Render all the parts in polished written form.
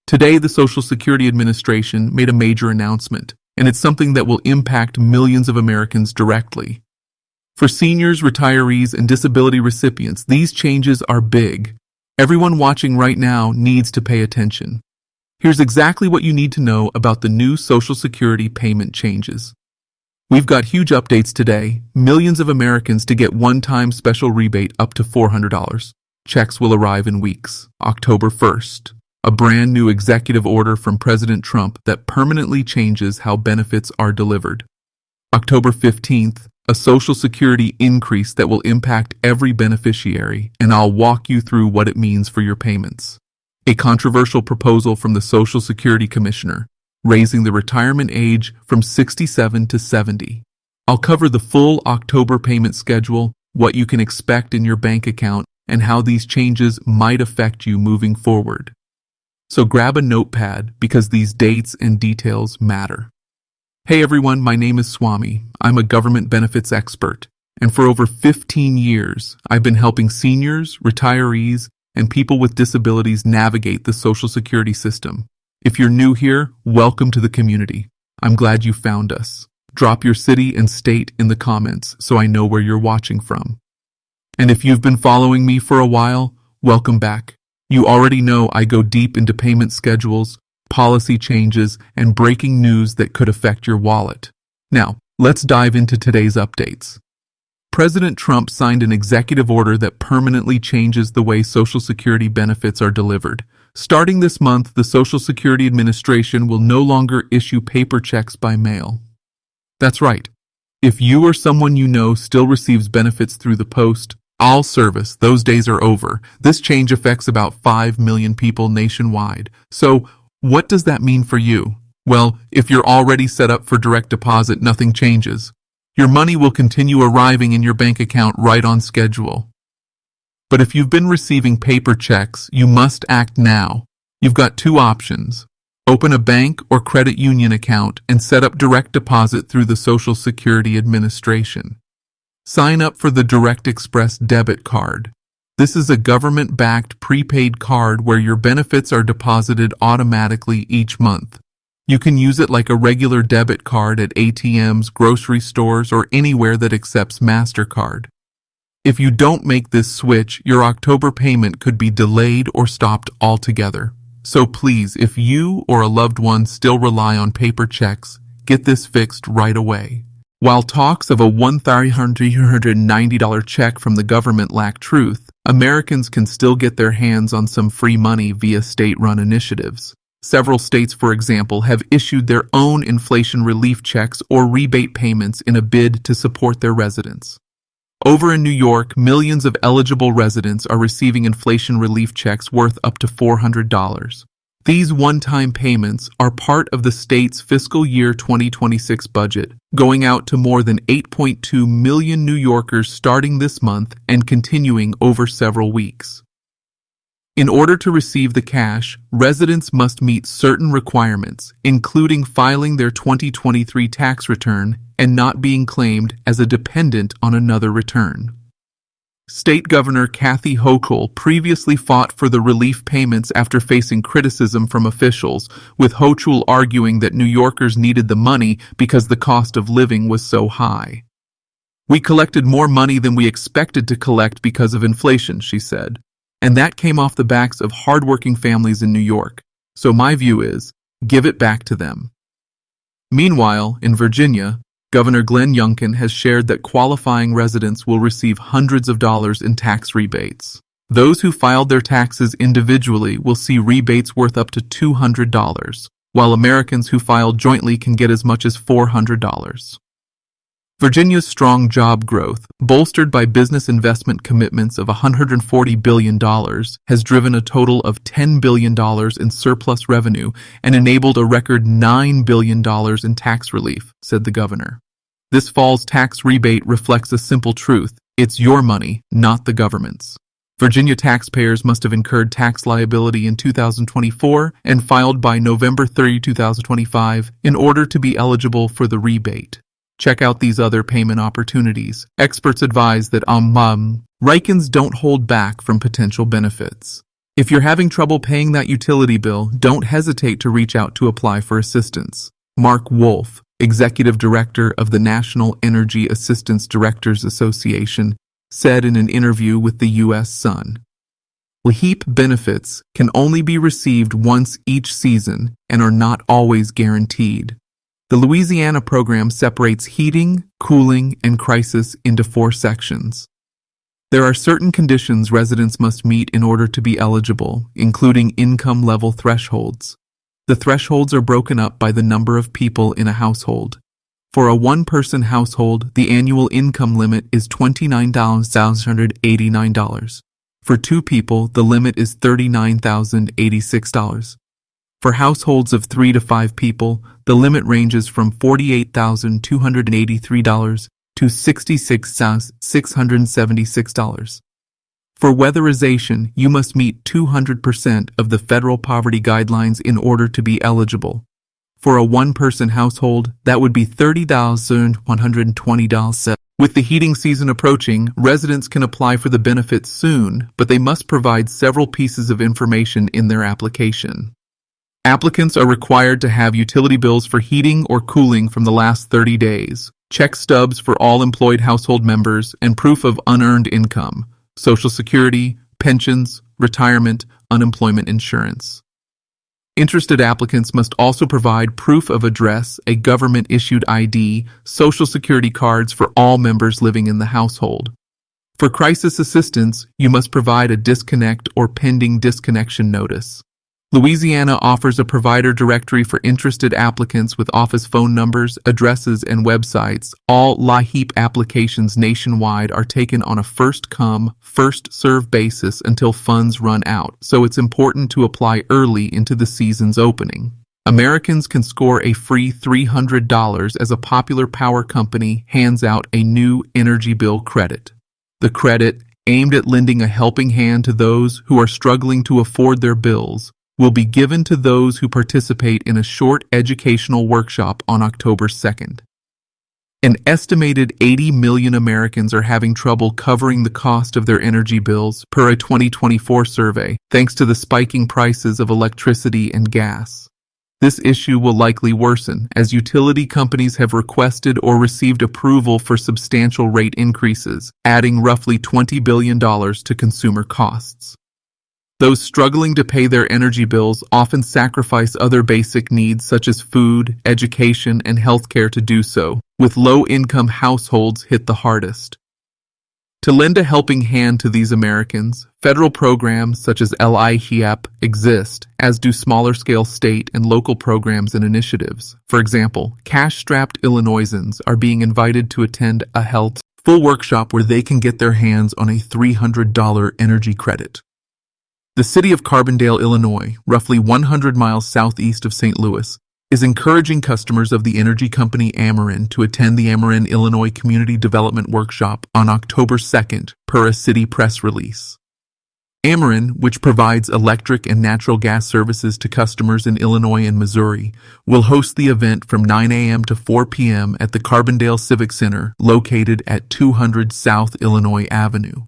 Today, the Social Security Administration made a major announcement, and it's something that will impact millions of Americans directly. For seniors, retirees, and disability recipients, these changes are big. Everyone watching right now needs to pay attention. Here's exactly what you need to know about the new Social Security payment changes. We've got huge updates today. Millions of Americans to get one-time special rebate up to $400. Checks will arrive in weeks. October 1st. A brand new executive order from President Trump that permanently changes how benefits are delivered. October 15th. A Social Security increase that will impact every beneficiary, and I'll walk you through what it means for your payments. A controversial proposal from the Social Security Commissioner, raising the retirement age from 67 to 70. I'll cover the full October payment schedule, what you can expect in your bank account, and how these changes might affect you moving forward. So grab a notepad because these dates and details matter. Hey everyone, my name is Swami. I'm a government benefits expert, and for over 15 years, I've been helping seniors, retirees, and people with disabilities navigate the Social Security system. If you're new here, welcome to the community. I'm glad you found us. Drop your city and state in the comments so I know where you're watching from. And if you've been following me for a while, welcome back. You already know I go deep into payment schedules, policy changes, and breaking news that could affect your wallet. Now, let's dive into today's updates. President Trump signed an executive order that permanently changes the way Social Security benefits are delivered. Starting this month, the Social Security Administration will no longer issue paper checks by mail. That's right. If you or someone you know still receives benefits through the post, all service, those days are over. This change affects about 5 million people nationwide. So, what does that mean for you? Well, if you're already set up for direct deposit, nothing changes. Your money will continue arriving in your bank account right on schedule. But if you've been receiving paper checks, you must act now. You've got two options. Open a bank or credit union account and set up direct deposit through the Social Security Administration. Sign up for the Direct Express debit card. This is a government-backed prepaid card where your benefits are deposited automatically each month. You can use it like a regular debit card at ATMs, grocery stores, or anywhere that accepts MasterCard. If you don't make this switch, your October payment could be delayed or stopped altogether. So please, if you or a loved one still rely on paper checks, get this fixed right away. While talks of a $1,390 check from the government lack truth, Americans can still get their hands on some free money via state-run initiatives. Several states, for example, have issued their own inflation relief checks or rebate payments in a bid to support their residents. Over in New York, millions of eligible residents are receiving inflation relief checks worth up to $400. These one-time payments are part of the state's fiscal year 2026 budget, going out to more than 8.2 million New Yorkers starting this month and continuing over several weeks. In order to receive the cash, residents must meet certain requirements, including filing their 2023 tax return and not being claimed as a dependent on another return. State Governor Kathy Hochul previously fought for the relief payments after facing criticism from officials, with Hochul arguing that New Yorkers needed the money because the cost of living was so high. "We collected more money than we expected to collect because of inflation," she said. And that came off the backs of hardworking families in New York. So my view is, give it back to them. Meanwhile, in Virginia, Governor Glenn Youngkin has shared that qualifying residents will receive hundreds of dollars in tax rebates. Those who filed their taxes individually will see rebates worth up to $200, while Americans who filed jointly can get as much as $400. Virginia's strong job growth, bolstered by business investment commitments of $140 billion, has driven a total of $10 billion in surplus revenue and enabled a record $9 billion in tax relief, said the governor. This fall's tax rebate reflects a simple truth: it's your money, not the government's. Virginia taxpayers must have incurred tax liability in 2024 and filed by November 30, 2025 in order to be eligible for the rebate. Check out these other payment opportunities. Experts advise that Rikens don't hold back from potential benefits. If you're having trouble paying that utility bill, don't hesitate to reach out to apply for assistance. Mark Wolf, Executive Director of the National Energy Assistance Directors Association, said in an interview with the U.S. Sun. LHEAP benefits can only be received once each season and are not always guaranteed. The Louisiana program separates heating, cooling, and crisis into 4 sections. There are certain conditions residents must meet in order to be eligible, including income level thresholds. The thresholds are broken up by the number of people in a household. For a one-person household, the annual income limit is $29,789. For 2 people, the limit is $39,086. For households of 3 to 5 people, the limit ranges from $48,283 to $66,676. For weatherization, you must meet 200% of the federal poverty guidelines in order to be eligible. For a one-person household, that would be $30,120. With the heating season approaching, residents can apply for the benefits soon, but they must provide several pieces of information in their application. Applicants are required to have utility bills for heating or cooling from the last 30 days, check stubs for all employed household members, and proof of unearned income, Social Security, pensions, retirement, unemployment insurance. Interested applicants must also provide proof of address, a government-issued ID, Social Security cards for all members living in the household. For crisis assistance, you must provide a disconnect or pending disconnection notice. Louisiana offers a provider directory for interested applicants with office phone numbers, addresses, and websites. All LHEAP applications nationwide are taken on a first-come, first-served basis until funds run out, so it's important to apply early into the season's opening. Americans can score a free $300 as a popular power company hands out a new energy bill credit. The credit, aimed at lending a helping hand to those who are struggling to afford their bills, will be given to those who participate in a short educational workshop on October 2nd. An estimated 80 million Americans are having trouble covering the cost of their energy bills, per a 2024 survey, thanks to the spiking prices of electricity and gas. This issue will likely worsen, as utility companies have requested or received approval for substantial rate increases, adding roughly $20 billion to consumer costs. Those struggling to pay their energy bills often sacrifice other basic needs such as food, education, and healthcare to do so, with low-income households hit the hardest. To lend a helping hand to these Americans, federal programs such as LIHEAP exist, as do smaller-scale state and local programs and initiatives. For example, cash-strapped Illinoisans are being invited to attend a health full workshop where they can get their hands on a $300 energy credit. The city of Carbondale, Illinois, roughly 100 miles southeast of St. Louis, is encouraging customers of the energy company Ameren to attend the Ameren, Illinois Community Development Workshop on October 2nd, per a city press release. Ameren, which provides electric and natural gas services to customers in Illinois and Missouri, will host the event from 9 a.m. to 4 p.m. at the Carbondale Civic Center, located at 200 South Illinois Avenue.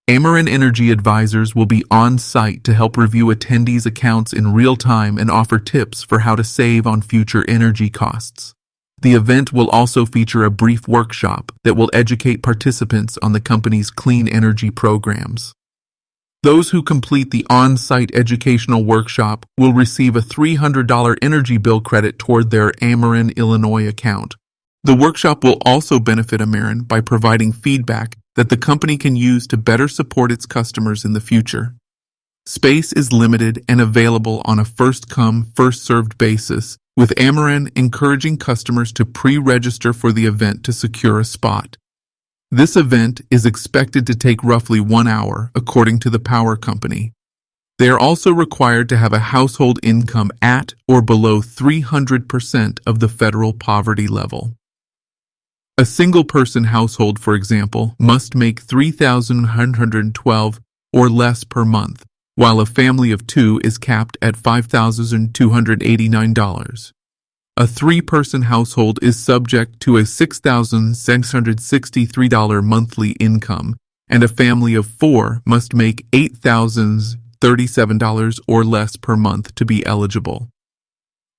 Ameren Energy advisors will be on site to help review attendees' accounts in real time and offer tips for how to save on future energy costs. The event will also feature a brief workshop that will educate participants on the company's clean energy programs. Those who complete the on-site educational workshop will receive a $300 energy bill credit toward their Ameren, Illinois account. The workshop will also benefit Ameren by providing feedback that the company can use to better support its customers in the future. Space is limited and available on a first-come, first-served basis, with Ameren encouraging customers to pre-register for the event to secure a spot. This event is expected to take roughly 1 hour, according to the power company. They are also required to have a household income at or below 300% of the federal poverty level. A single-person household, for example, must make $3,112 or less per month, while a family of 2 is capped at $5,289. A 3-person household is subject to a $6,663 monthly income, and a family of 4 must make $8,000 $37 or less per month to be eligible.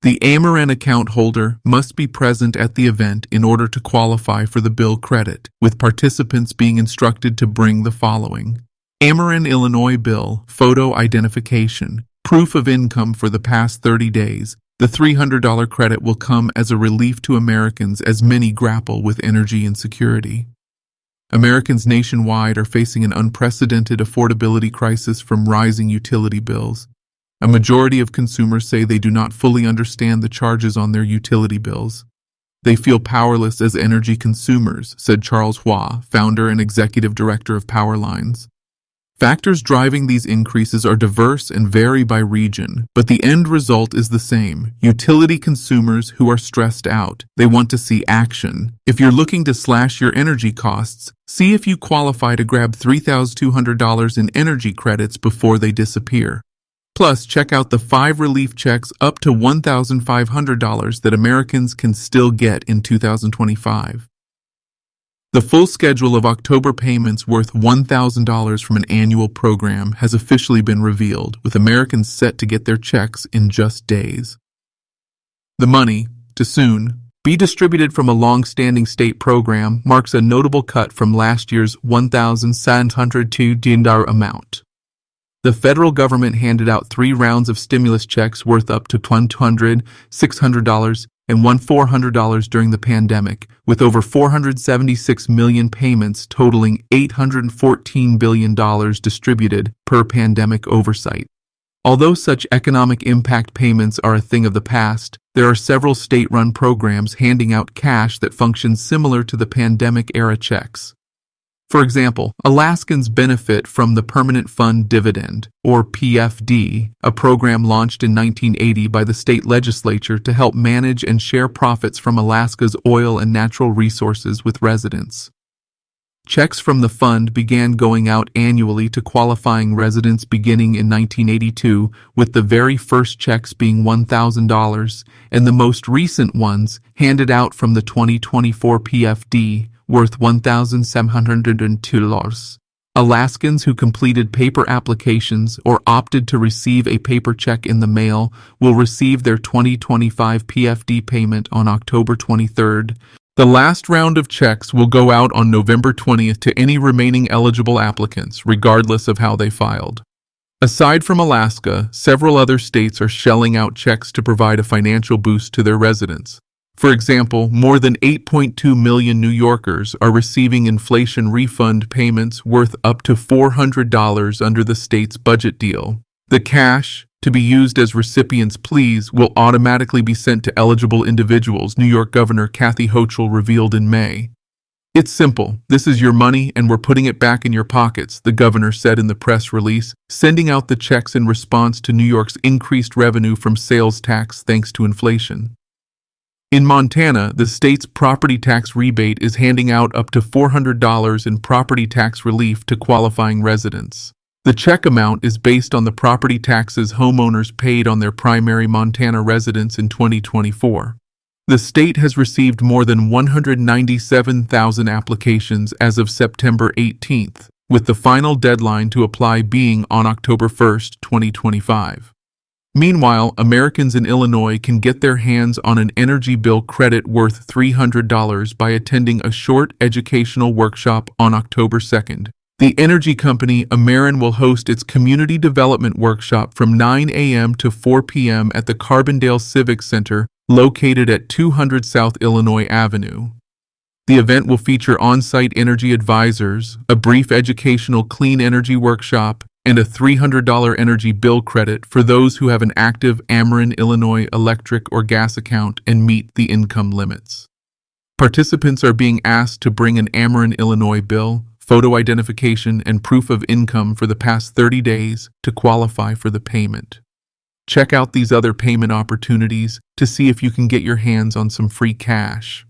The Ameren account holder must be present at the event in order to qualify for the bill credit, with participants being instructed to bring the following: Ameren Illinois bill, photo identification, proof of income for the past 30 days. The $300 credit will come as a relief to Americans as many grapple with energy insecurity. Americans nationwide are facing an unprecedented affordability crisis from rising utility bills. A majority of consumers say they do not fully understand the charges on their utility bills. They feel powerless as energy consumers, said Charles Hua, founder and executive director of Powerlines. Factors driving these increases are diverse and vary by region, but the end result is the same: utility consumers who are stressed out. They want to see action. If you're looking to slash your energy costs, see if you qualify to grab $3,200 in energy credits before they disappear. Plus, check out the 5 relief checks up to $1,500 that Americans can still get in 2025. The full schedule of October payments worth $1,000 from an annual program has officially been revealed, with Americans set to get their checks in just days. The money, to soon be distributed from a long-standing state program, marks a notable cut from last year's $1,702 amount. The federal government handed out 3 rounds of stimulus checks worth up to $200, $600, and $400 during the pandemic, with over 476 million payments totaling $814 billion distributed per pandemic oversight. Although such economic impact payments are a thing of the past, there are several state-run programs handing out cash that function similar to the pandemic-era checks. For example, Alaskans benefit from the Permanent Fund Dividend, or PFD, a program launched in 1980 by the state legislature to help manage and share profits from Alaska's oil and natural resources with residents. Checks from the fund began going out annually to qualifying residents beginning in 1982, with the very first checks being $1,000, and the most recent ones, handed out from the 2024 PFD, worth $1,702. Alaskans who completed paper applications or opted to receive a paper check in the mail will receive their 2025 PFD payment on October 23rd. The last round of checks will go out on November 20th to any remaining eligible applicants, regardless of how they filed. Aside from Alaska, several other states are shelling out checks to provide a financial boost to their residents. For example, more than 8.2 million New Yorkers are receiving inflation refund payments worth up to $400 under the state's budget deal. The cash, to be used as recipients' pleas, will automatically be sent to eligible individuals, New York Governor Kathy Hochul revealed in May. It's simple. This is your money and we're putting it back in your pockets, the governor said in the press release, sending out the checks in response to New York's increased revenue from sales tax thanks to inflation. In Montana, the state's property tax rebate is handing out up to $400 in property tax relief to qualifying residents. The check amount is based on the property taxes homeowners paid on their primary Montana residence in 2024. The state has received more than 197,000 applications as of September 18th, with the final deadline to apply being on October 1, 2025. Meanwhile, Americans in Illinois can get their hands on an energy bill credit worth $300 by attending a short educational workshop on October 2nd. The energy company Ameren will host its community development workshop from 9 a.m. to 4 p.m. at the Carbondale Civic Center, located at 200 South Illinois Avenue. The event will feature on-site energy advisors, a brief educational clean energy workshop, and a $300 energy bill credit for those who have an active Ameren Illinois electric or gas account and meet the income limits. Participants are being asked to bring an Ameren Illinois bill, photo identification, and proof of income for the past 30 days to qualify for the payment. Check out these other payment opportunities to see if you can get your hands on some free cash.